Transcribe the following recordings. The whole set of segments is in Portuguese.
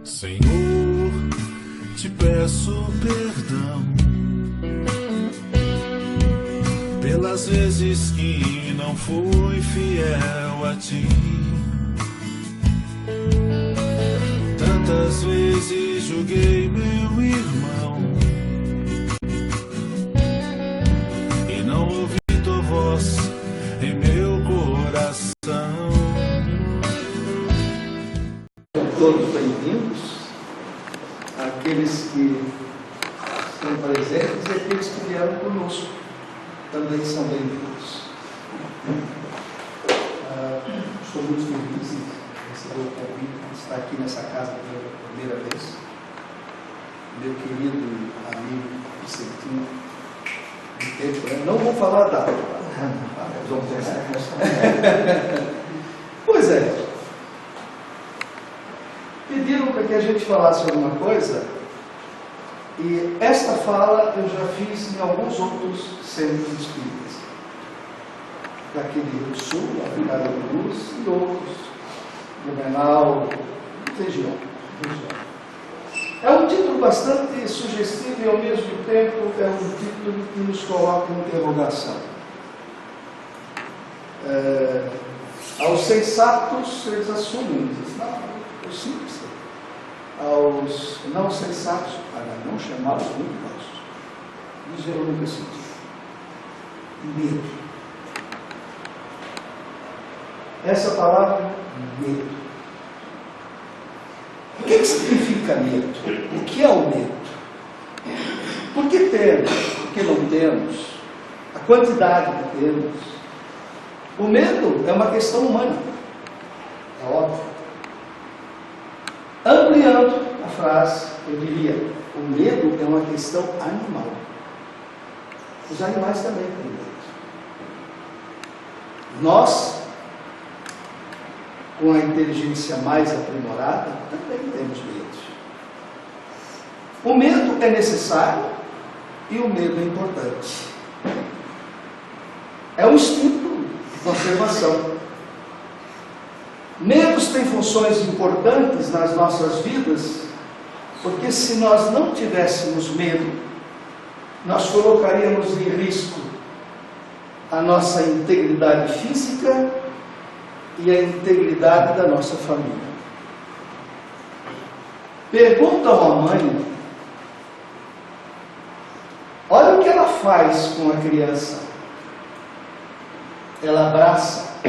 Senhor, te peço perdão pelas vezes que não fui fiel a ti. Tantas vezes julguei meu irmão e não ouvi tua voz em meu coração. Todos bem-vindos, aqueles que estão presentes e aqueles que vieram conosco também são bem-vindos. Estou muito feliz em receber o convite de estar aqui nessa casa pela primeira vez. Meu querido amigo Vicentinho, de tempo, né? Não vou falar da data. Pois é. Pediram para que a gente falasse alguma coisa, e esta fala eu já fiz em alguns outros centros espíritas, daqui de Rio do Sul, Africada da Luz e outros, Blumenau, região. É um título bastante sugestivo e ao mesmo tempo é um título que nos coloca em interrogação. Aos sensatos eles assumem, dizem, não, eu simples. Aos não sensatos, para não chamá-los muito baixos, dizer o único sentido: medo. Essa palavra, medo. O que significa medo? O que é o medo? Por que temos? Por que não temos? A quantidade que temos? O medo é uma questão humana, é óbvio. Ampliando a frase, eu diria, o medo é uma questão animal. Os animais também têm medo. Nós, com a inteligência mais aprimorada, também temos medo. O medo é necessário e o medo é importante. É um instinto de conservação. Medos têm funções importantes nas nossas vidas, porque se nós não tivéssemos medo, nós colocaríamos em risco a nossa integridade física e a integridade da nossa família. Pergunta a uma mãe, olha o que ela faz com a criança. Ela abraça,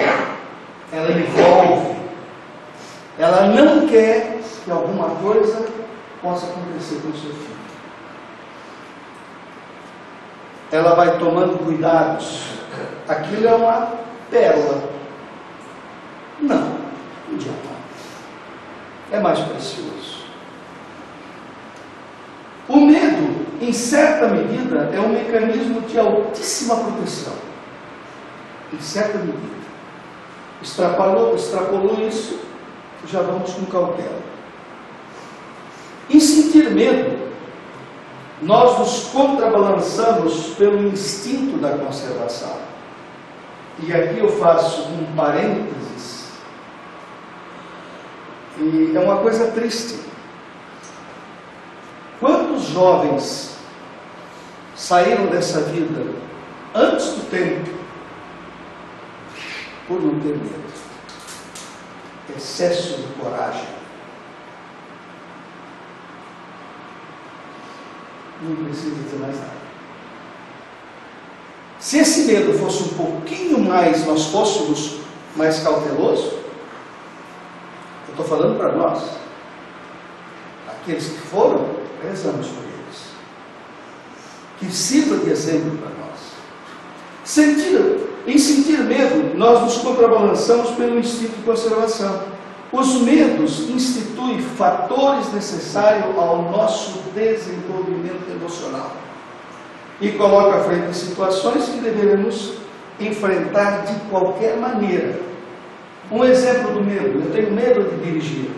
ela envolve, ela não quer que alguma coisa possa acontecer com o seu filho. Ela vai tomando cuidados. Aquilo é uma pérola. Não, um diamante. É mais precioso. O medo, em certa medida, é um mecanismo de altíssima proteção. Em certa medida. Extrapolou isso, já vamos com cautela. Em sentir medo, nós nos contrabalançamos pelo instinto da conservação. E aqui eu faço um parênteses, e é uma coisa triste. Quantos jovens saíram dessa vida antes do tempo por não ter medo? Excesso de coragem. Não preciso dizer mais nada. Se esse medo fosse um pouquinho mais, nós fôssemos mais cautelosos, eu estou falando para nós, aqueles que foram, rezamos por eles, que sirva de exemplo para nós. Em sentir medo, nós nos contrabalançamos pelo instinto de conservação. Os medos instituem fatores necessários ao nosso desenvolvimento emocional e colocam à frente situações que devemos enfrentar de qualquer maneira. Um exemplo do medo: eu tenho medo de dirigir.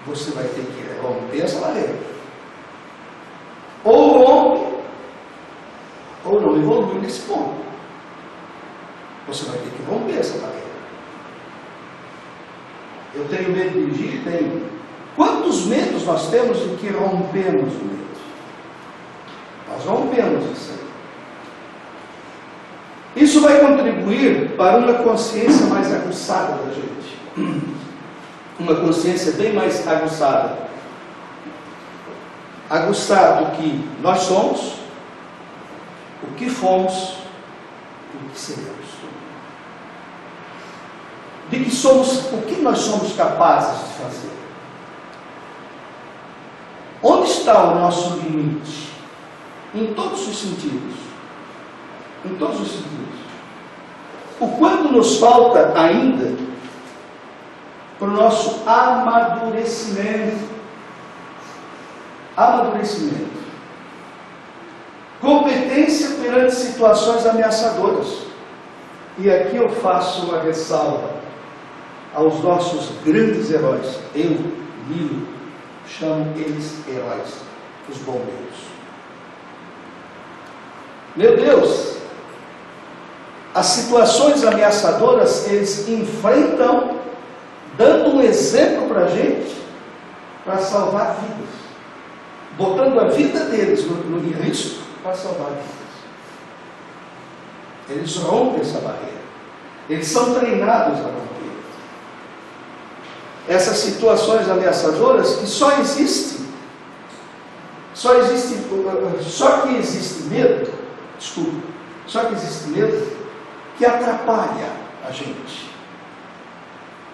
Você vai ter que romper essa barreira. Ou rompe, ou não evolui nesse ponto. Você vai ter que romper essa barreira. Eu tenho medo de dirigir? Tenho. Quantos medos nós temos de que rompemos o medo? Nós rompemos isso aí. Isso vai contribuir para uma consciência mais aguçada da gente. Uma consciência bem mais aguçada. Aguçar do que nós somos, o que fomos, o que seremos. De que somos, o que nós somos capazes de fazer. Onde está o nosso limite? Em todos os sentidos. Em todos os sentidos. O quanto nos falta ainda para o nosso amadurecimento. Amadurecimento. Competência perante situações ameaçadoras. E aqui eu faço uma ressalva aos nossos grandes heróis. Eu, Lilo, chamo eles heróis, os bombeiros. Meu Deus, as situações ameaçadoras eles enfrentam, dando um exemplo para a gente, para salvar vidas, botando a vida deles no risco para salvar vidas. Eles rompem essa barreira, eles são treinados a romper essas situações ameaçadoras que só que existe medo que atrapalha a gente.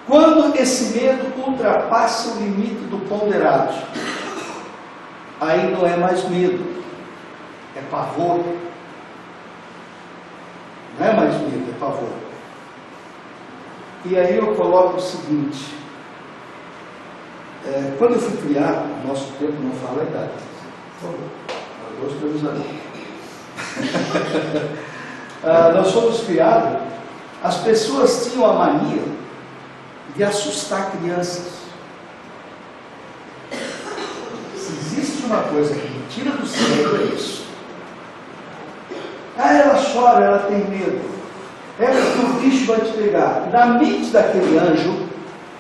Quando esse medo ultrapassa o limite do ponderado, aí não é mais medo, é pavor. Não é mais medo, é pavor. E aí eu coloco o seguinte, quando eu fui criado, no nosso tempo não fala a idade, por favor, nós estamos ali. Nós fomos criados, as pessoas tinham a mania de assustar crianças. Se existe uma coisa que me tira do sério, é isso. Ela chora, ela tem medo. Que o bicho vai te pegar. Na mente daquele anjo,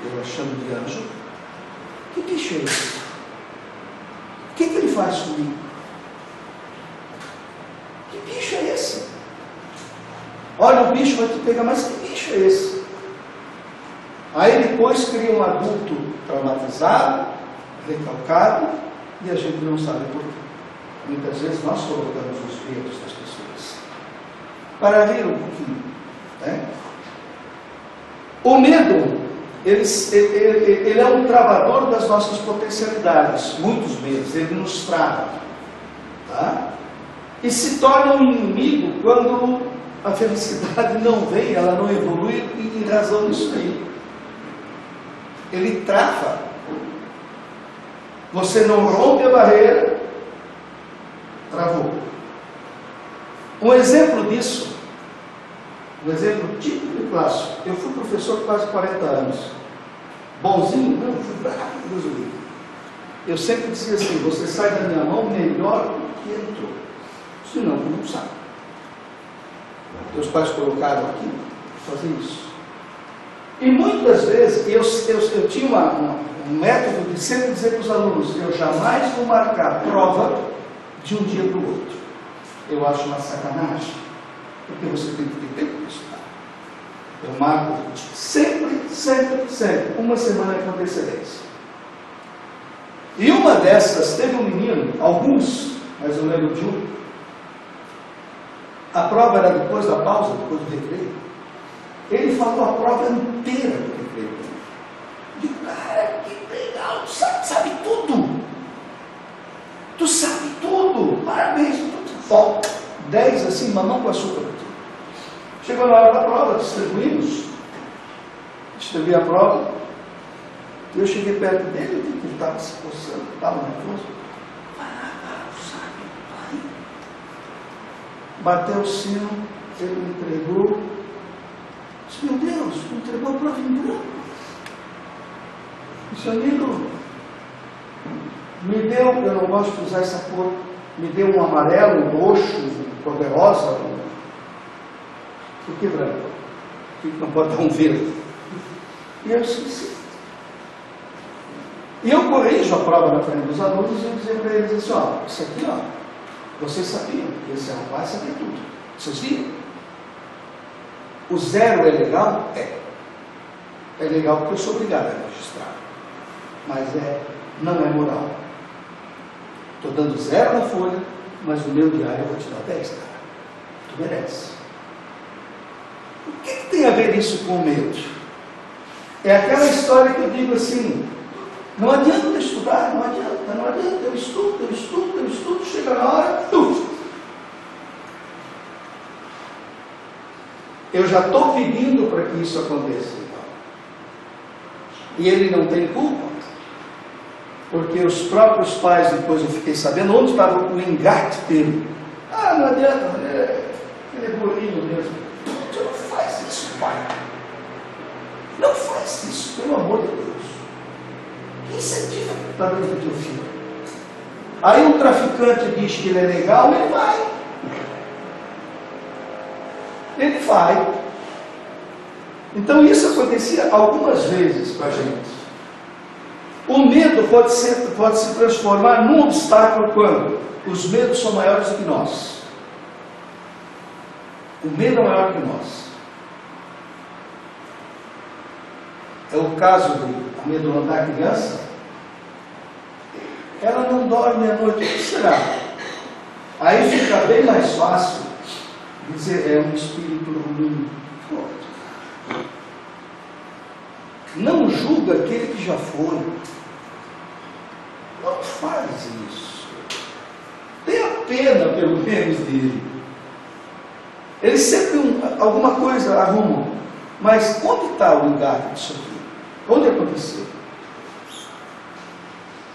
eu a chamo de anjo, que bicho é esse? O que ele faz comigo? Que bicho é esse? Olha, o bicho vai te pegar, mas que bicho é esse? Aí depois cria um adulto traumatizado, recalcado, e a gente não sabe por quê. Muitas vezes nós colocamos os medos das pessoas. Para ler um pouquinho, né? O medo, ele é um travador das nossas potencialidades. Muitos medos, ele nos trava, tá? E se torna um inimigo quando a felicidade não vem, ela não evolui, e em razão disso aí. Ele trava. Você não rompe a barreira, travou. Um exemplo disso, um exemplo típico de clássico. Eu fui professor por quase 40 anos. Bonzinho? Não, fui bravo, Deus o livre. Eu sempre dizia assim, você sai da minha mão melhor do que entrou. Senão, tu não sabe. Teus pais colocaram aqui para fazer isso. E muitas vezes, eu tinha um método de sempre dizer para os alunos, eu jamais vou marcar prova de um dia para o outro. Eu acho uma sacanagem, porque você tem que ter tempo para estudar. Eu marco sempre, uma semana com antecedência. E uma dessas, teve um menino, alguns, mas eu lembro de um, a prova era depois da pausa, depois do recreio. Ele falou a prova inteira do recreio. Eu digo, cara, que legal, tu sabe tudo. Tu sabe tudo, parabéns, tudo. Falta 10 assim, mamão com açúcar. Chegou na hora da prova, distribuí a prova. E eu cheguei perto dele, eu vi que ele estava se coçando, estava nervoso. Bateu o sino, ele me entregou. Disse, meu Deus, me entregou a prova em branco. Disse, amigo, me deu, eu não gosto de usar essa cor, me deu um amarelo, um roxo, cor-de-rosa. Por que branco? Por que não pode dar um verde? E eu esqueci. E eu corrijo a prova na frente dos alunos e eu dizer para eles assim, ó, isso aqui, ó, vocês sabiam, esse rapaz sabia tudo. Vocês viram? O 0 é legal? É. É legal porque eu sou obrigado a registrar. Mas não é moral. Estou dando 0 na folha, mas no meu diário eu vou te dar 10, cara. Tu merece. O que tem a ver isso com o medo? É aquela história que eu digo assim, não adianta estudar, não adianta, eu estudo, chega na hora, eu já estou pedindo para que isso aconteça. Então. E ele não tem culpa, porque os próprios pais, depois eu fiquei sabendo onde estava o engate dele. Ah, não adianta, ele é burrinho mesmo. Você não faz isso, pai. Não faz isso, pelo amor de Deus. Que incentivo está dando para o teu filho? Aí um traficante diz que ele é legal, ele vai. Ele vai. Então isso acontecia algumas vezes com a gente. O medo pode se transformar num obstáculo quando os medos são maiores do que nós. O medo é maior que nós. É o caso de amedrontar a criança. Ela não dorme à noite. O que será? Aí fica bem mais fácil dizer, é um espírito ruim. Não julga aquele que já foi. Não faz isso. Tenha pena, pelo menos, dele. Eles sempre alguma coisa arrumam. Mas onde está o lugar disso aqui? Onde aconteceu?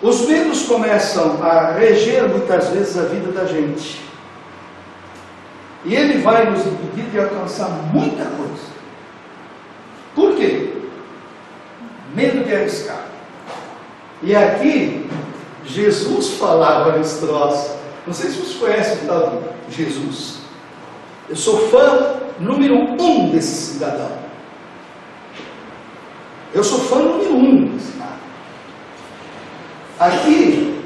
Os medos começam a reger muitas vezes a vida da gente. E ele vai nos impedir de alcançar muita coisa. Por quê? Medo de arriscar. E aqui, Jesus falava nesse troço. Não sei se vocês conhecem o tal de Jesus. Eu sou fã número 1 desse cidadão. Eu sou fã número 1 desse cara. Aqui,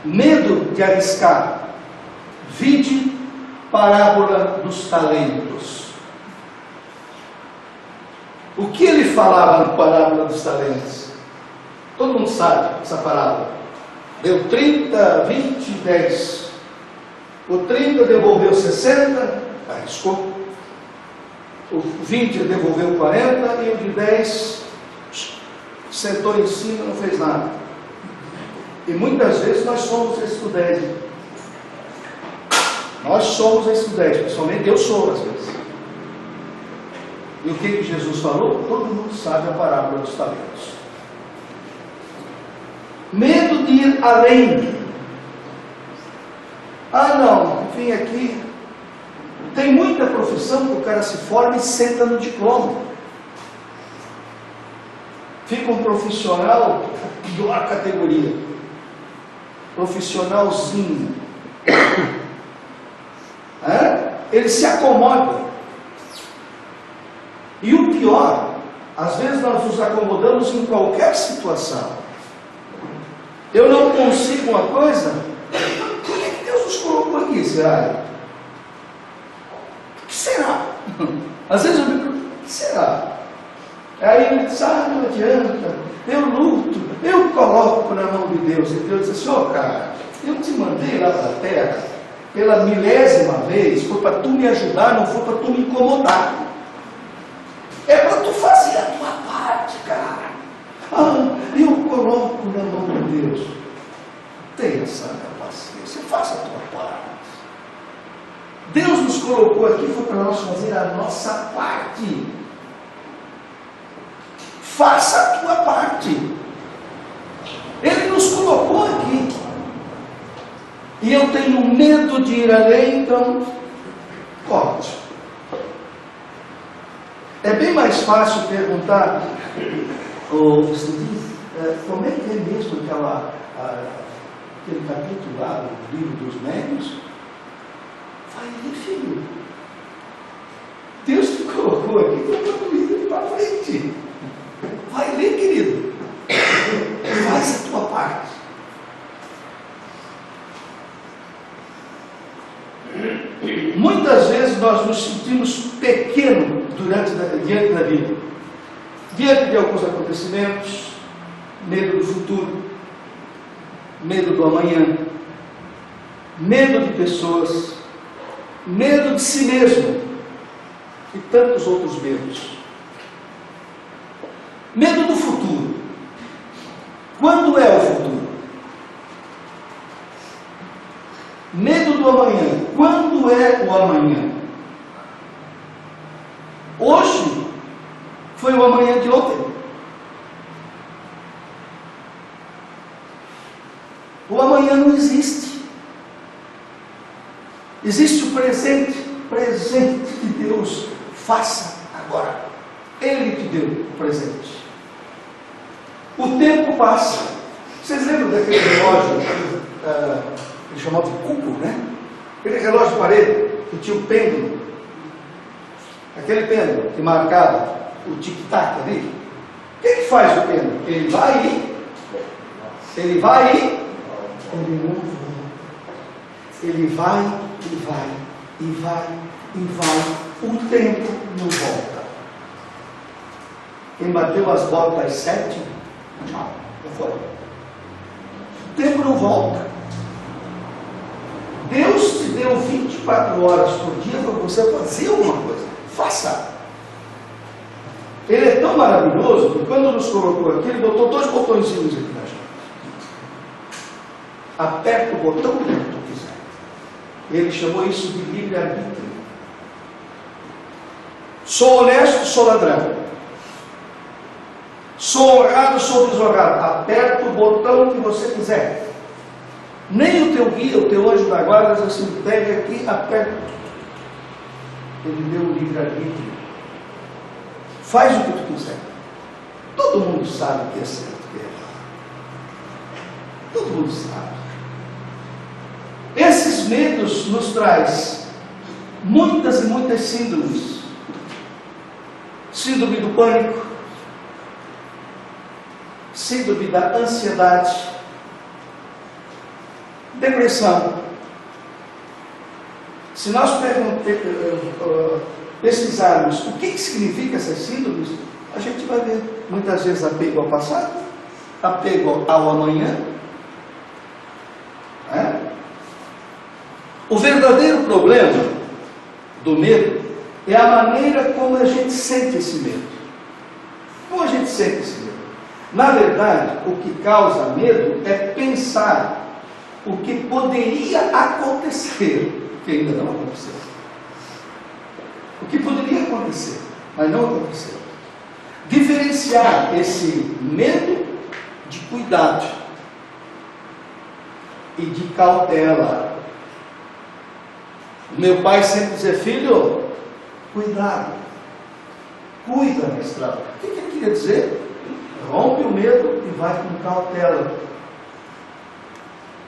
medo de arriscar. Vide parábola dos talentos. O que ele falava na parábola dos talentos? Todo mundo sabe essa parábola. Deu 30, 20, 10. O 30 devolveu 60, arriscou. O 20 devolveu 40 e o de 10 sentou em cima e não fez nada. E muitas vezes nós somos esses do 10. Nós somos esses do 10, principalmente eu sou às vezes. E o que Jesus falou? Todo mundo sabe a parábola dos talentos. Medo de ir além. Ah não, vim aqui. Tem muita profissão que o cara se forma e senta no diploma. Fica um profissional de pior categoria. Profissionalzinho. Ele se acomoda. E o pior, às vezes nós nos acomodamos em qualquer situação. Eu não consigo uma coisa, por que Deus nos colocou aqui, será? O que será? Às vezes eu me pergunto, o que será? Aí ele diz, não adianta, eu luto, eu coloco na mão de Deus. E Deus diz assim, cara, eu te mandei lá para a terra, pela 1000ª vez, foi para tu me ajudar, não foi para tu me incomodar. É para tu fazer a tua parte, cara. Eu coloco na mão de Deus. Tenha essa paciência, faça a tua parte. Deus nos colocou aqui, foi para nós fazer a nossa parte. Faça a tua parte. Ele nos colocou aqui. E eu tenho medo de ir além, então corte. É bem mais fácil perguntar, como é que é mesmo aquele capítulo lá do livro dos médiuns? Vai ler, filho. Deus te colocou aqui, foi para tu ir para frente. Vai ler, querido. nós nos sentimos pequenos diante da vida, diante de alguns acontecimentos, medo do futuro, medo do amanhã, medo de pessoas, medo de si mesmo e tantos outros medos. Medo do futuro. Quando é o futuro? Medo do amanhã. Quando é o amanhã? Hoje foi o amanhã de ontem. O amanhã não existe. Existe o presente. Presente de Deus. Faça agora. Ele te deu o presente. O tempo passa. Vocês lembram daquele relógio que chamava de cuco, né? Aquele relógio de parede que tinha o pêndulo. Aquele pêndulo que marcava o tic-tac ali. O que faz o pêndulo? Ele vai e ele vai e ele não volta. Ele vai e vai e vai e vai. O tempo não volta. Quem bateu as botas às 7, não foi. O tempo não volta. Deus te deu 24 horas por dia para você fazer alguma coisa. Faça. Ele é tão maravilhoso que quando nos colocou aqui, ele botou 2 botõezinhos aqui na gente. Aperta o botão que tu quiser. Ele chamou isso de livre-arbítrio. Sou honesto, sou ladrão. Sou honrado, sou desonrado. Aperta o botão que você quiser. Nem o teu guia, o teu anjo da guarda, diz assim, pega aqui, aperta. Ele deu o livre-arbítrio. Faz o que tu quiser. Todo mundo sabe o que é certo e o que é errado. Todo mundo sabe. Esses medos nos traz muitas e muitas síndromes. Síndrome do pânico. Síndrome da ansiedade. Depressão. Se nós pesquisarmos o que significa essas síndromes, a gente vai ver muitas vezes apego ao passado, apego ao amanhã. O verdadeiro problema do medo é a maneira como a gente sente esse medo. Como a gente sente esse medo? Na verdade, o que causa medo é pensar o que poderia acontecer, que ainda não aconteceu. O que poderia acontecer, mas não aconteceu. Diferenciar esse medo de cuidado e de cautela. Meu pai sempre dizia, filho, cuidado, cuida na estrada. O que ele queria dizer? Rompe o medo e vai com cautela.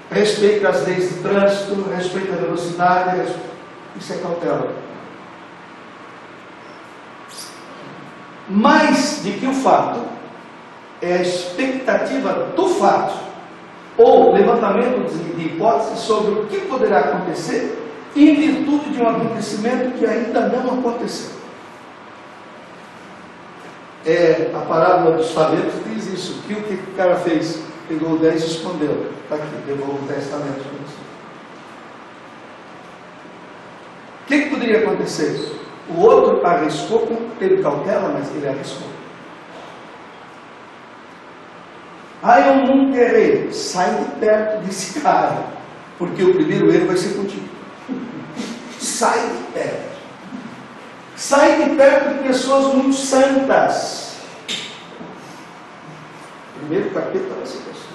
Respeita as leis de trânsito, respeita a velocidade, isso é cautela. Mais do que o fato, é a expectativa do fato, ou levantamento de hipóteses sobre o que poderá acontecer, em virtude de um acontecimento que ainda não aconteceu. A parábola dos talentos diz isso, que o que o cara fez? Pegou 10 e escondeu. Está aqui, devolvo 10 talentos para você. O que poderia acontecer? O outro arriscou, teve cautela, mas ele arriscou. Eu não querer, sai de perto desse cara, porque o primeiro erro vai ser contigo. Sai de perto. Sai de perto de pessoas muito santas. Primeiro capeta vai ser você.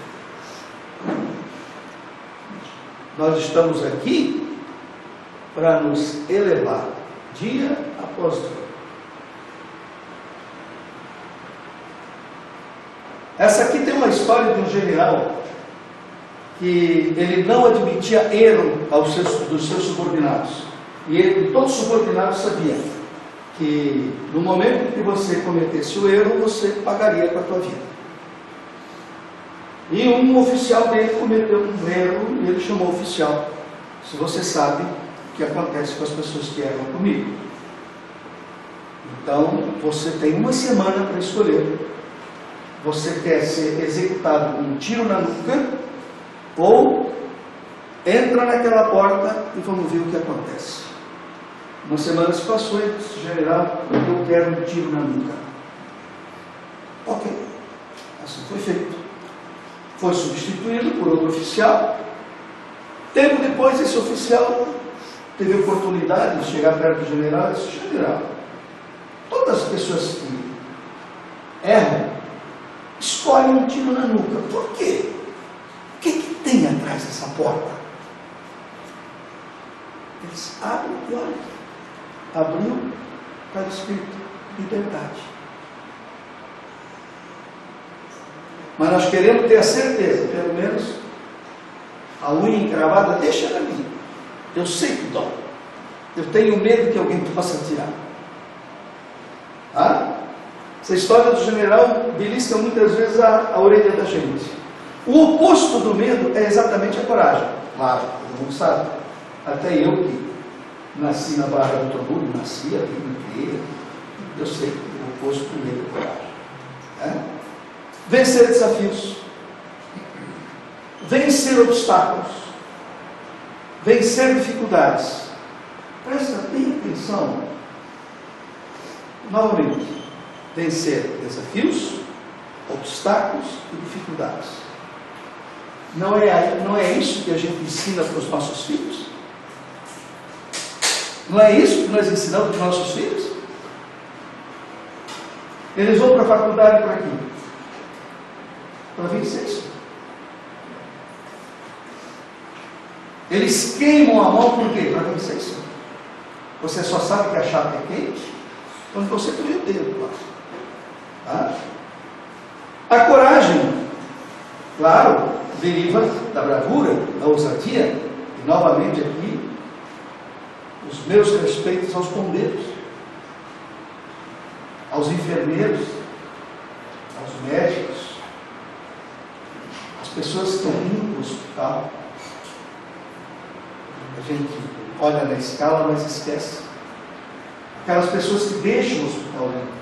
Nós estamos aqui para nos elevar dia após dia. Essa aqui tem uma história de um general que ele não admitia erro dos seus subordinados. E todos os subordinados sabiam que no momento que você cometesse o erro, você pagaria com a tua vida. E um oficial dele cometeu um erro e ele chamou o oficial. Se você sabe que acontece com as pessoas que erram comigo. Então, você tem uma semana para escolher. Você quer ser executado com um tiro na nuca ou entra naquela porta e vamos ver o que acontece. Uma semana se passou e disse: general, eu quero um tiro na nuca. Ok, assim foi feito. Foi substituído por outro oficial. Tempo depois, esse oficial teve a oportunidade de chegar perto do general e disse: general, todas as pessoas que erram escolhem um tiro na nuca. Por quê? O que tem atrás dessa porta? Eles abrem e olham. Abriu, está escrito liberdade. Mas nós queremos ter a certeza, pelo menos a unha encravada, deixa ela ali. Eu sei que dói. Eu tenho medo que alguém possa tirar. Essa história do general belisca muitas vezes a orelha da gente. O oposto do medo é exatamente a coragem. Claro, todo mundo sabe. Até eu que nasci na Barra do Trambolho, nasci a vida inteira, eu sei que o oposto do medo é coragem. Vencer desafios, vencer obstáculos, vencer dificuldades. Presta bem atenção. Novamente, vencer desafios, obstáculos e dificuldades. Não é isso que a gente ensina para os nossos filhos? Não é isso que nós ensinamos para os nossos filhos? Eles vão para a faculdade para quê? Para vencer isso. Eles queimam a mão por quê? Para vencer isso. Você só sabe que a chapa é quente quando você põe o dedo lá. A coragem, claro, deriva da bravura, da ousadia. E novamente aqui, os meus respeitos aos bombeiros, aos enfermeiros, aos médicos, às pessoas que estão indo para o hospital. A gente olha na escala, mas esquece. Aquelas pessoas que deixam o hospital limpo.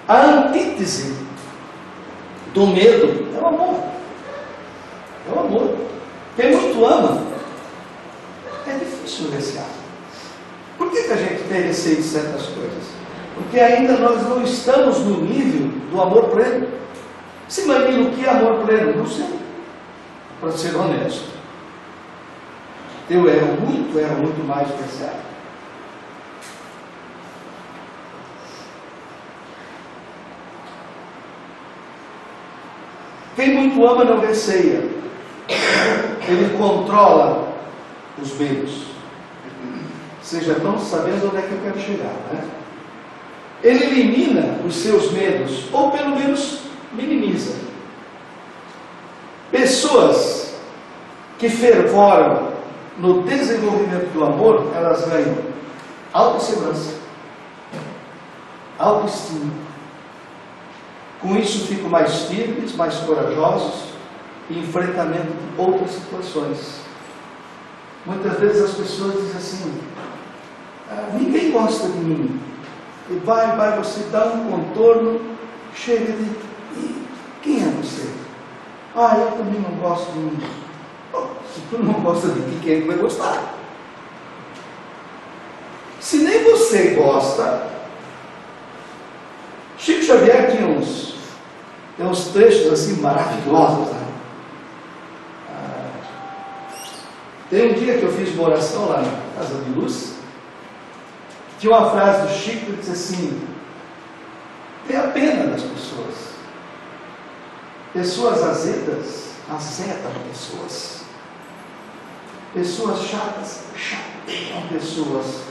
A antítese do medo é o amor. É o amor. Quem muito ama, é difícil recear. Por que a gente tem receio de certas coisas? Porque ainda nós não estamos no nível do amor pleno. Se imagina o que é amor pleno? Não sei. Para ser honesto. Eu erro muito mais do que certo. Quem muito ama não receia. Ele controla os medos. Vocês já estão sabendo onde é que eu quero chegar, né? Ele elimina os seus medos, ou pelo menos minimiza. Pessoas que fervoram no desenvolvimento do amor, elas ganham autossegurança, autoestima. Com isso ficam mais firmes, mais corajosos em enfrentamento de outras situações. Muitas vezes as pessoas dizem assim: ninguém gosta de mim. E vai, você dá um contorno, chega de... E quem é você? Eu também não gosto de mim. Se tu não gosta de ti, quem é que vai gostar? Se nem você gosta... Chico Xavier tinha uns trechos assim maravilhosos, né? Tem um dia que eu fiz uma oração lá na Casa de Luz, tinha uma frase do Chico que disse assim: tenha pena das pessoas. Pessoas azedas azedam pessoas. Pessoas chatas chateiam pessoas.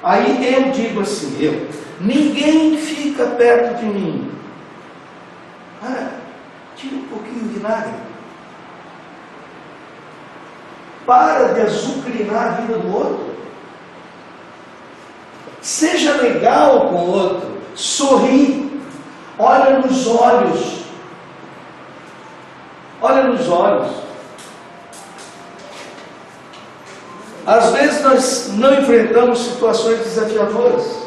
Aí eu digo assim, ninguém fica perto de mim. Tira um pouquinho de vinagre. Para de azucrinar a vida do outro. Seja legal com o outro. Sorri. Olha nos olhos. Olha nos olhos. Às vezes nós não enfrentamos situações desafiadoras.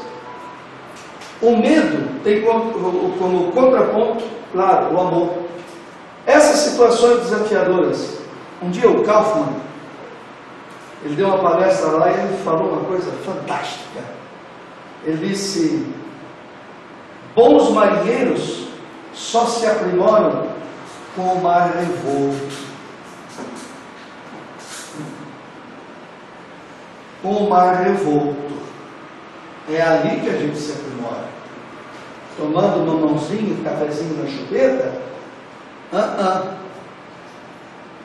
O medo tem como contraponto, claro, o amor. Essas situações desafiadoras. Um dia o Kaufmann, ele deu uma palestra lá e ele falou uma coisa fantástica. Ele disse: bons marinheiros só se aprimoram com o mar revolto. Com o mar revolto. É ali que a gente se aprimora. Tomando uma mãozinha, um cafezinho na chupeta,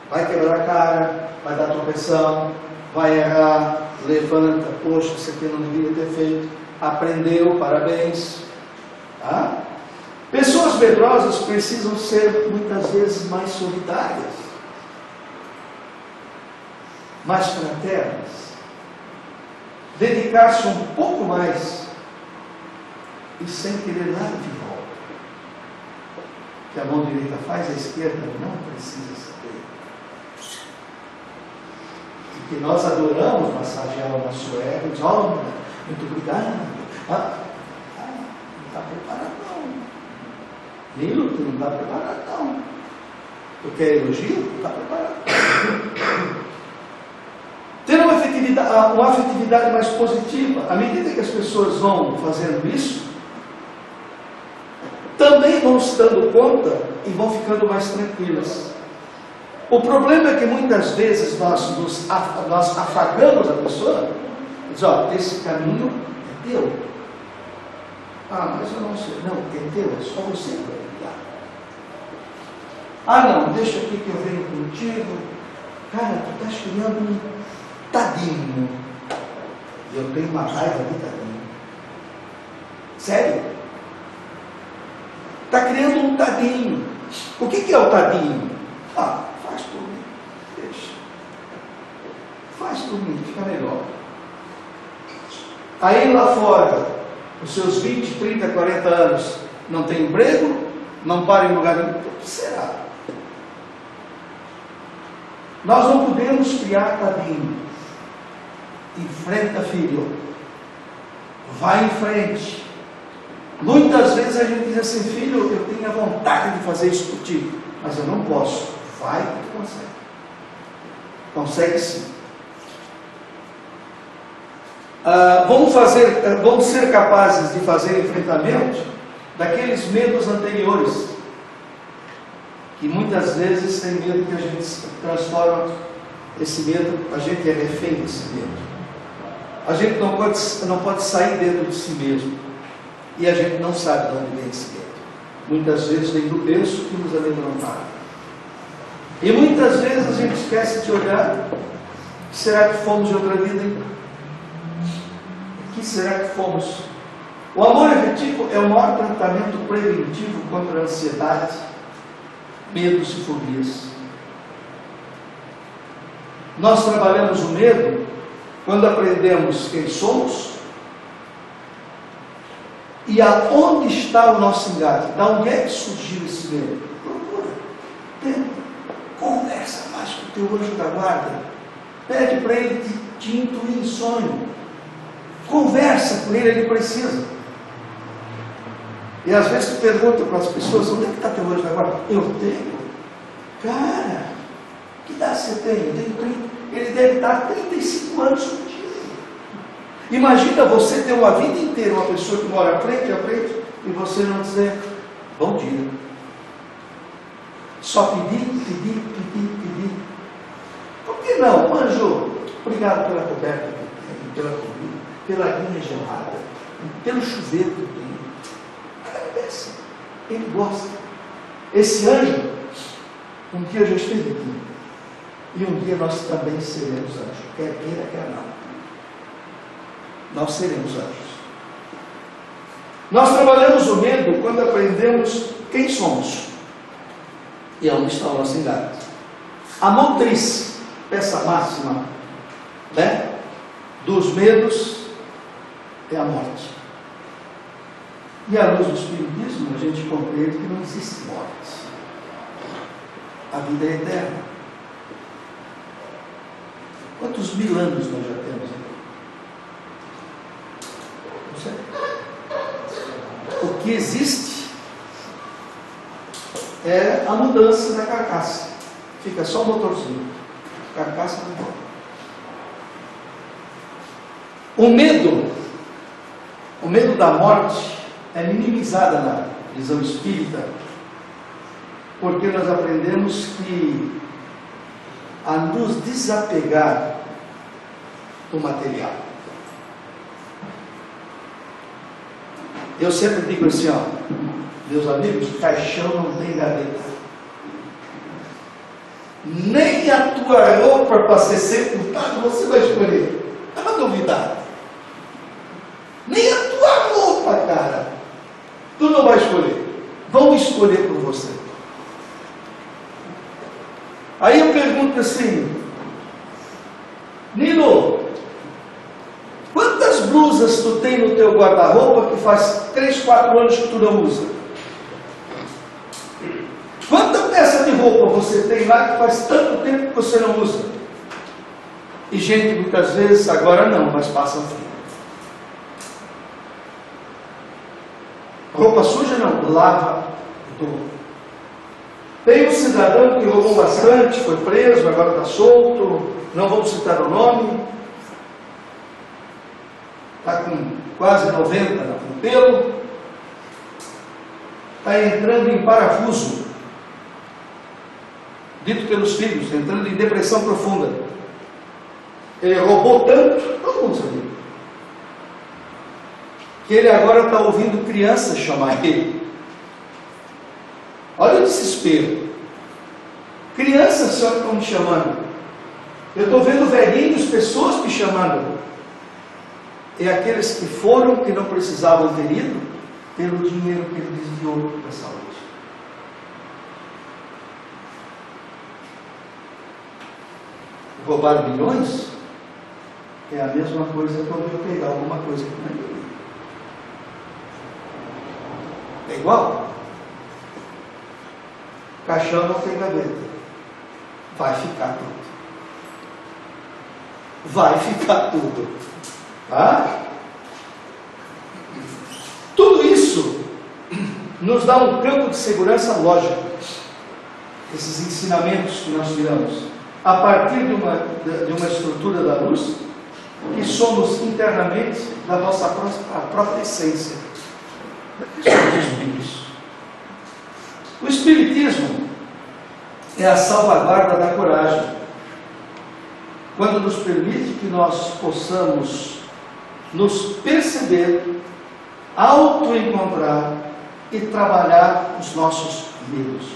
vai quebrar a cara, vai dar tropeção, vai errar, levanta, poxa, isso aqui eu não devia ter feito, aprendeu, parabéns. Tá? Pessoas medrosas precisam ser muitas vezes mais solidárias, mais fraternas, dedicar-se um pouco mais e sem querer nada de volta. O que a mão direita faz, a esquerda não precisa saber. E que nós adoramos massagear o nosso ego, diz: oh, muito obrigado. Não está preparado não. Nilo, tu não está preparado não. Tu quer elogio? Não está preparado. Ter uma afetividade mais positiva. À medida que as pessoas vão fazendo isso, também vão se dando conta e vão ficando mais tranquilas. O problema é que muitas vezes nós afagamos a pessoa, diz: ó, esse caminho é teu. Ah, mas eu não sei. Não, é teu, é só você que vai ligar. Ah, não, deixa aqui que eu venho contigo. Cara, tu estás criando um tadinho. E eu tenho uma raiva de tadinho. Sério? Está criando um tadinho. O que é o tadinho? Ah, faz por mim. Deixa. Faz por mim, fica melhor. Aí lá fora, os seus 20, 30, 40 anos, não tem emprego, não para em lugar nenhum. O que será? Nós não podemos criar tadinho. Enfrenta, filho. Vai em frente. Muitas vezes a gente diz assim: filho, eu tenho a vontade de fazer isso contigo, mas eu não posso. Vai que tu consegue. Consegue sim. Vamos ser capazes de fazer enfrentamento daqueles medos anteriores, que muitas vezes tem medo que a gente transforma esse medo, a gente é refém desse medo. A gente não pode sair dentro de si mesmo. E a gente não sabe de onde vem esse medo. Muitas vezes vem do berço que nos amedrontava. E muitas vezes a gente esquece de olhar. Será que fomos de outra vida? O que será que fomos? O amor efetivo é o maior tratamento preventivo contra a ansiedade, medos e fobias. Nós trabalhamos o medo quando aprendemos quem somos e aonde está o nosso engate. Da onde é que surgiu esse medo? Procura, tenta, conversa mais com o teu anjo da guarda, pede para ele te intuir em sonho, conversa com ele, ele precisa. E às vezes tu pergunta para as pessoas: onde é que está teu anjo da guarda? Eu tenho. Cara, que idade você tem? Eu tenho 30. Ele deve estar 35 anos contigo. Imagina você ter uma vida inteira uma pessoa que mora frente a frente e você não dizer bom dia. Só pedir. Por que não? Anjo, obrigado pela coberta que eu tenho, pela comida, pela aguinha gelada, pelo chuveiro que eu tenho. Agradece. Ele gosta. Esse anjo, um dia já esteve aqui. E um dia nós também seremos anjos. Quer queira, quer não. Nós seremos anjos. Nós trabalhamos o medo quando aprendemos quem somos e onde está o nosso engate. A motriz, peça máxima, né, dos medos é a morte. E à luz do Espiritismo, a gente compreende que não existe morte. A vida é eterna. Quantos mil anos nós já temos? Não sei. O que existe é a mudança da carcaça. Fica só o motorzinho. A carcaça não volta. O medo da morte é minimizado na visão espírita, porque nós aprendemos que a nos desapegar do material. Eu sempre digo assim, ó, meus amigos, caixão não tem gaveta. Nem a tua roupa para ser sepultado você vai escolher. É uma novidade. Nem a tua roupa, cara, tu não vai escolher. Vão escolher por você. Aí eu pergunto assim, Nino, quantas blusas tu tem no teu guarda-roupa que faz 3, 4 anos que tu não usa? Quanta peça de roupa você tem lá que faz tanto tempo que você não usa? E gente, muitas vezes, agora não, mas passa frio. Roupa suja não, lava e doa. Tem um cidadão que roubou bastante, foi preso, agora está solto, não vamos citar o nome, está com quase 90 no pelo, está entrando em parafuso, dito pelos filhos, entrando em depressão profunda. Ele roubou tanto, todo mundo sabia, que ele agora está ouvindo crianças chamar ele. Olha o desespero. Crianças só estão me chamando. Eu estou vendo velhinhos, pessoas me chamando. E aqueles que foram, que não precisavam ter ido, pelo dinheiro que ele desviou da saúde. Roubar milhões é a mesma coisa quando eu pegar alguma coisa que não é minha. É igual? Caixão não tem gaveta. Vai ficar tudo. Vai ficar tudo. Tá? Tudo isso nos dá um campo de segurança lógico. Esses ensinamentos que nós tiramos a partir de uma estrutura da luz, que somos internamente da nossa própria essência. Somos espíritos. O Espiritismo é a salvaguarda da coragem, quando nos permite que nós possamos nos perceber, autoencontrar e trabalhar os nossos medos,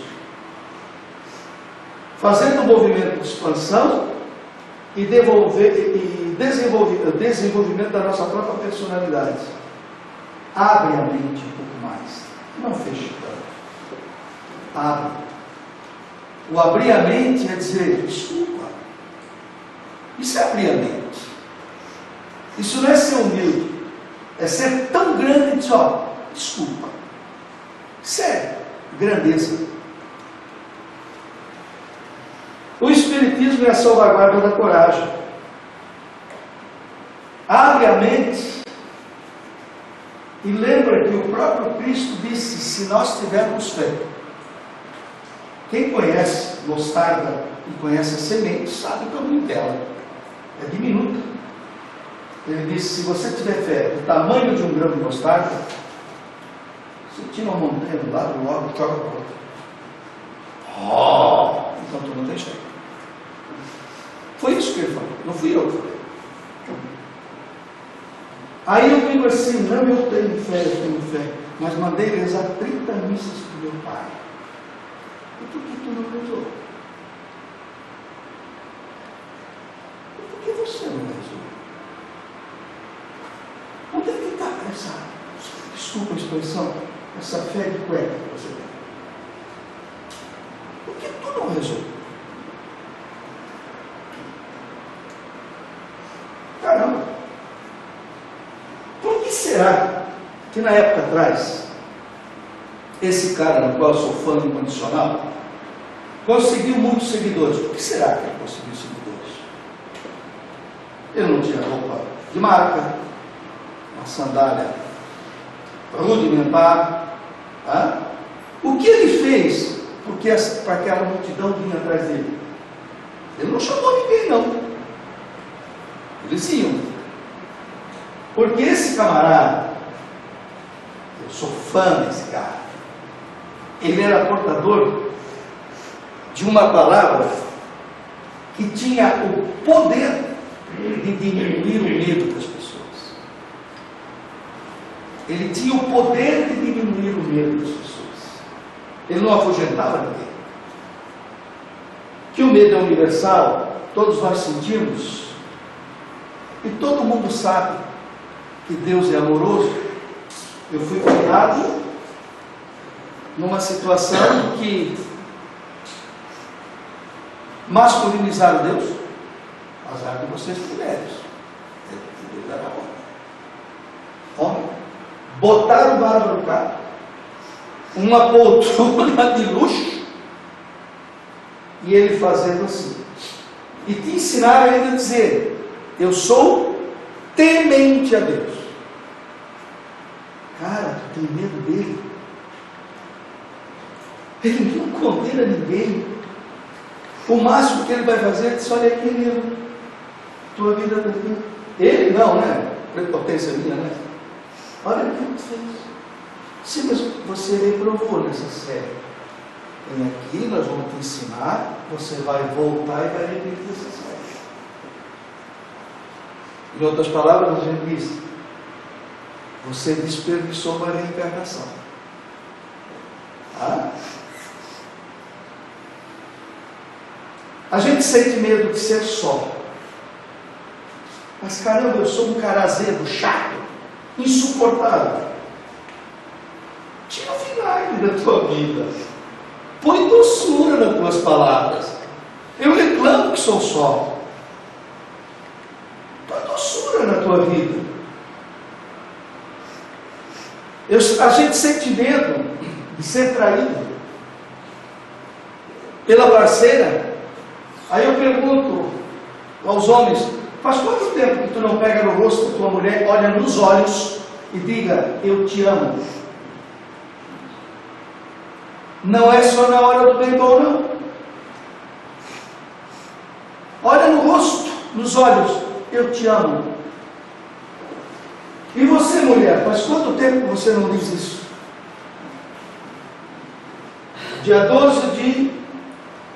fazendo um movimento de expansão e desenvolvimento da nossa própria personalidade. Abre a mente um pouco mais, não feche tanto. Abre. O abrir a mente é dizer, desculpa. Isso é abrir a mente. Isso não é ser humilde. É ser tão grande e dizer, ó, desculpa. Isso é grandeza. O Espiritismo é a salvaguarda da coragem. Abre a mente e lembra que o próprio Cristo disse, se nós tivermos fé. Quem conhece mostarda e conhece a semente, sabe o tamanho dela. É diminuta. Ele disse, se você tiver fé do tamanho de um grão de mostarda, você tira uma montanha do lado, logo joga para o outro. Oh! Então tu não tem fé. Foi isso que ele falou, não fui eu que falei. Aí eu digo assim, não, eu tenho fé, mas mandei rezar 30 missas para o meu pai. E por que tu não rezou? E por que você não rezou? Onde é que está essa, desculpa a expressão, essa fé de cueca que você tem? Por que tu não rezou? Caramba! Por que será que na época atrás, esse cara no qual eu sou fã incondicional, conseguiu muitos seguidores? Por que será que ele conseguiu seguidores? Ele não tinha roupa de marca, uma sandália rudimentar. O que ele fez para aquela multidão vinha atrás dele? Ele não chamou ninguém, não. Eles iam. Porque esse camarada, eu sou fã desse cara, ele era portador de uma palavra que tinha o poder de diminuir o medo das pessoas. Ele tinha o poder de diminuir o medo das pessoas. Ele não afugentava ninguém. Que o medo é universal, todos nós sentimos, e todo mundo sabe que Deus é amoroso. Eu fui criado numa situação que masculinizaram Deus, azar de vocês mulheres. Deus era homem. Botaram barba no carro, uma poltrona de luxo, e ele fazendo assim. E te ensinaram ainda a dizer: eu sou temente a Deus. Cara, tu tem medo dele? Ele não condena ninguém. O máximo que ele vai fazer é dizer: olha aqui, mesmo, tua vida está aqui. Ele não, né? Prepotência minha, né? Olha o que tu fez. Sim, mas você reprovou nessa série. Vem aqui, nós vamos te ensinar. Você vai voltar e vai repetir essa série. Em outras palavras, a gente diz: você desperdiçou uma reencarnação. A gente sente medo de ser só. Mas caramba, eu sou um cara azedo, chato, insuportável. Tira o vinagre da tua vida. Põe doçura nas tuas palavras. Eu reclamo que sou só. Põe doçura na tua vida. A gente sente medo de ser traído pela parceira. Aí eu pergunto aos homens: faz quanto tempo que tu não pega no rosto da tua mulher, olha nos olhos e diga: eu te amo? Não é só na hora do bem bom, não. Olha no rosto, nos olhos: eu te amo. E você, mulher, faz quanto tempo que você não diz isso? Dia 12 de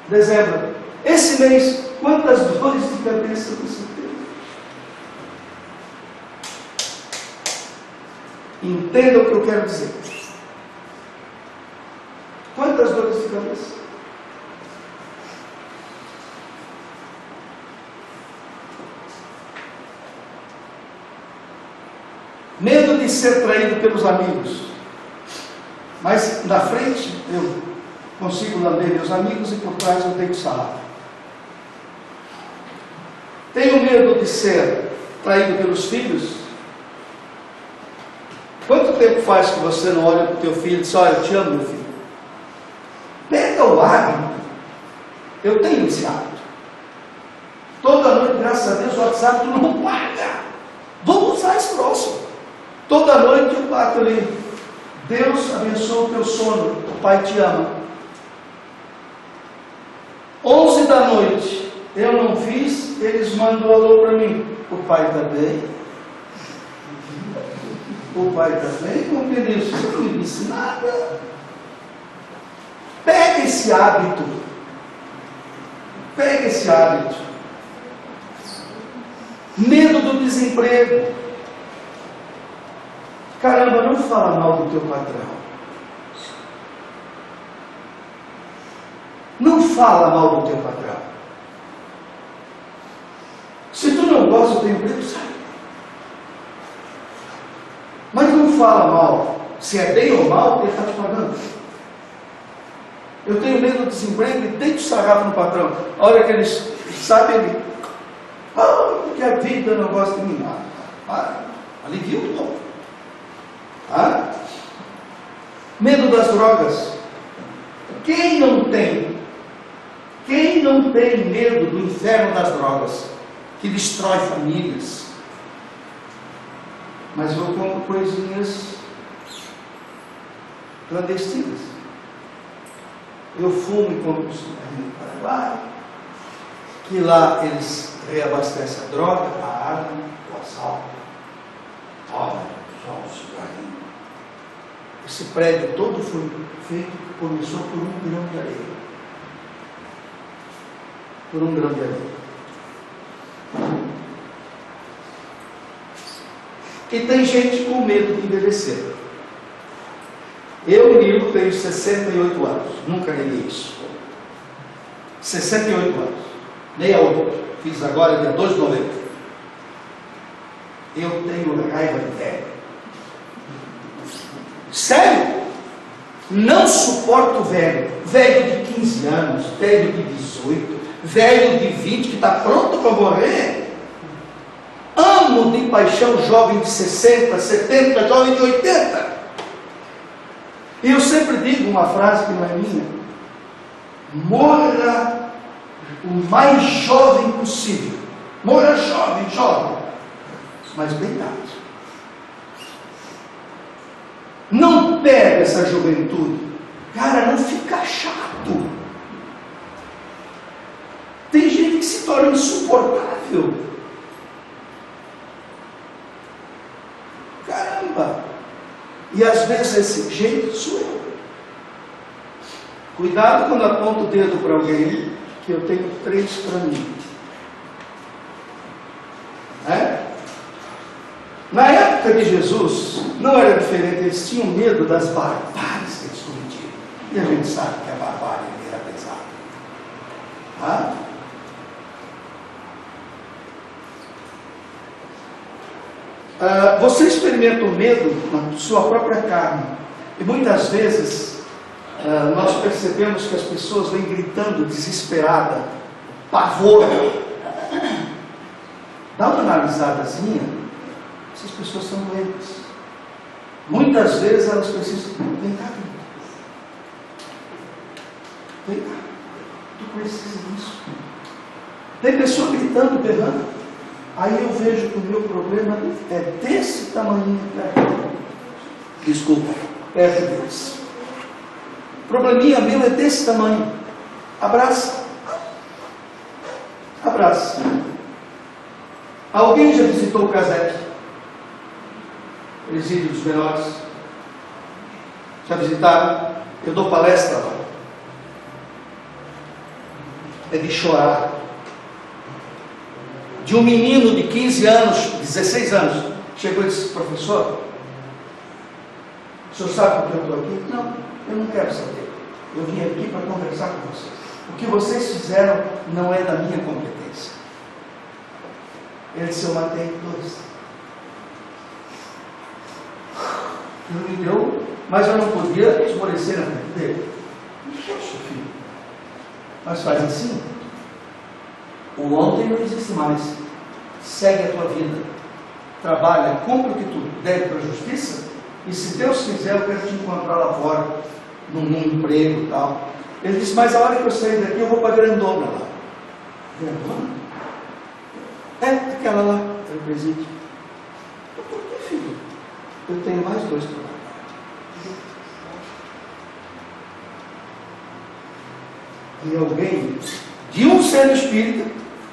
dezembro. Esse mês, quantas dores de cabeça você teve? Entenda o que eu quero dizer. Quantas dores de cabeça? Medo de ser traído pelos amigos. Mas na frente eu consigo lamber meus amigos e por trás eu deito sarrafo. Tenho medo de ser traído pelos filhos. Quanto tempo faz que você não olha para o teu filho e diz: olha, eu te amo, meu filho? Pega o hábito. Eu tenho esse hábito. Toda noite, graças a Deus, o WhatsApp tu não paga. Vamos usar esse próximo. Toda noite eu bato ali: Deus abençoe o teu sono, o Pai te ama. 11 da noite, eu não fiz, eles mandam alô para mim: o Pai está bem? O Pai está bem? Como que ele disse? Você não me disse nada. Pega esse hábito. Pega esse hábito. Medo do desemprego. Caramba, não fala mal do teu patrão. Não fala mal do teu patrão. Se tu não gosta do teu emprego, sai. Mas não fala mal. Se é bem ou mal, ele está te pagando. Eu tenho medo do desemprego e deito sarrafo no patrão. A hora que eles sabem, ele: porque a vida não gosta de mim. Alivia um pouco. Medo das drogas. Quem não tem medo do inferno das drogas? que destrói famílias. Mas eu compro coisinhas clandestinas. Eu fumo e compro cigarrinho no Paraguai, que lá eles reabastecem a droga, a arma, o assalto. Olha, só um cigarrinho. Esse prédio todo foi feito, começou por um grão de areia. Por um grão de areia. E tem gente com medo de envelhecer. Eu, Nilo, tenho 68 anos. Nunca neguei isso. 68 anos. 68. Fiz agora dia 2 de novembro. Eu tenho raiva de velho. Sério? Não suporto velho. Velho de 15 anos, velho de 18, velho de 20 que está pronto para morrer. Amo de paixão jovem de 60, 70, jovem de 80. E eu sempre digo uma frase que não é minha: morra o mais jovem possível. Morra jovem, jovem, mas bem tarde. Não pega essa juventude. Cara, não fica chato. Tem gente que se torna insuportável. Caramba! E às vezes esse jeito sou eu. Cuidado quando aponto o dedo para alguém, que eu tenho 3 para mim. Na época de Jesus, não era diferente, eles tinham medo das barbáries que eles cometiam. E a gente sabe que a barbárie era pesada. Você experimenta o medo na sua própria carne. E muitas vezes nós percebemos que as pessoas vêm gritando desesperada, pavor. Dá uma analisadazinha. Essas pessoas são doentes. Muitas vezes elas precisam. Vem cá, vem cá. Tu precisa disso. Tem pessoa gritando, berrando. Aí eu vejo que o meu problema é desse tamanho. Desculpa, perto deles. O probleminha meu é desse tamanho. Abraça. Abraça. Alguém já visitou o Casec? Presídio dos menores? Já visitaram? Eu dou palestra lá. É de chorar. De um menino de 15 anos, 16 anos, chegou e disse: professor, o senhor sabe por que eu estou aqui? Não, eu não quero saber. Eu vim aqui para conversar com vocês. O que vocês fizeram não é da minha competência. Ele disse: eu matei 2. Ele me deu, mas eu não podia esmorecer na frente dele. Poxa, filho, mas faz assim. O ontem não existe mais. Segue a tua vida. Trabalha, cumpre o que tu deve para a justiça. E se Deus quiser, eu quero te encontrar lá fora, num emprego e tal. Ele disse: mas a hora que eu sair daqui, eu vou para a Grandona lá. Grandona? É, aquela lá, é o presídio. Por que, filho? Eu tenho mais 2 para lá. E alguém, de um ser espírita,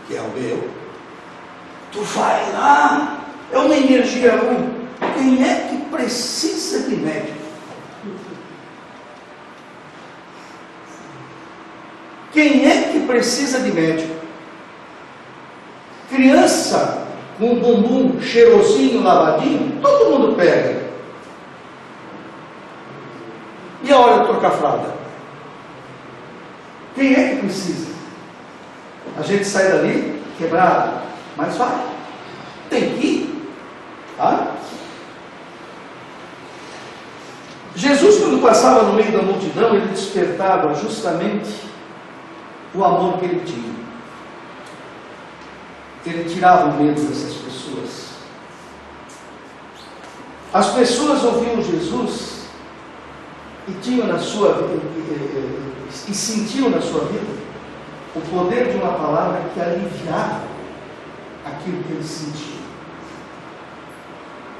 que é o meu, tu vai lá, é uma energia ruim. Quem é que precisa de médico? Quem é que precisa de médico? Criança com o bumbum cheirosinho, lavadinho, todo mundo pega. E a hora de trocar fralda? Quem é que precisa? A gente sai dali quebrado, mas vai. Tem que ir. Jesus, quando passava no meio da multidão, ele despertava justamente o amor que ele tinha. Ele tirava o medo dessas pessoas. As pessoas ouviam Jesus e tinham na sua vida, e sentiam na sua vida o poder de uma palavra que aliviava, aquilo que ele sentiu.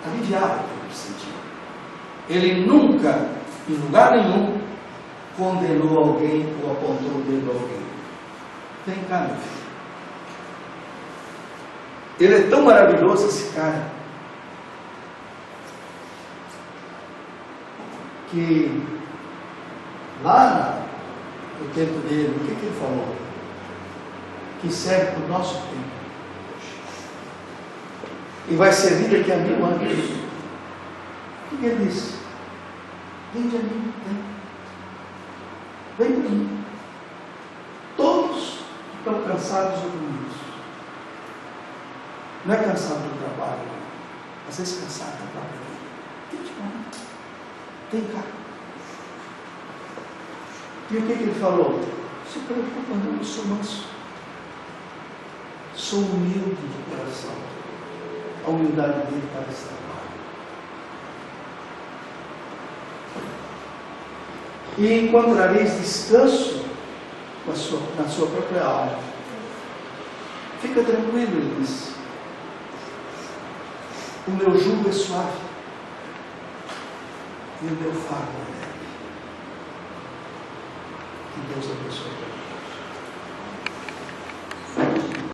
Aliviava aquilo que ele sentiu. Ele nunca, em lugar nenhum, condenou alguém ou apontou o dedo a alguém. Vem cá, meu filho. Ele é tão maravilhoso, esse cara, que lá no tempo dele, o que ele falou? Que serve para o nosso tempo. E vai servir daqui a 1000 anos. O que ele disse? Vinde a mim, vem para mim. Todos estão cansados e oprimidos. Não é cansado do trabalho, não. Às vezes cansado da própria vida. Vem cá. E o que ele falou? Se preocupa não, eu sou manso. Sou humilde de coração. A humildade dele parece trabalho. E encontrareis descanso na sua própria alma. Fica tranquilo, ele disse. O meu jugo é suave e o meu fardo é leve. Que Deus abençoe.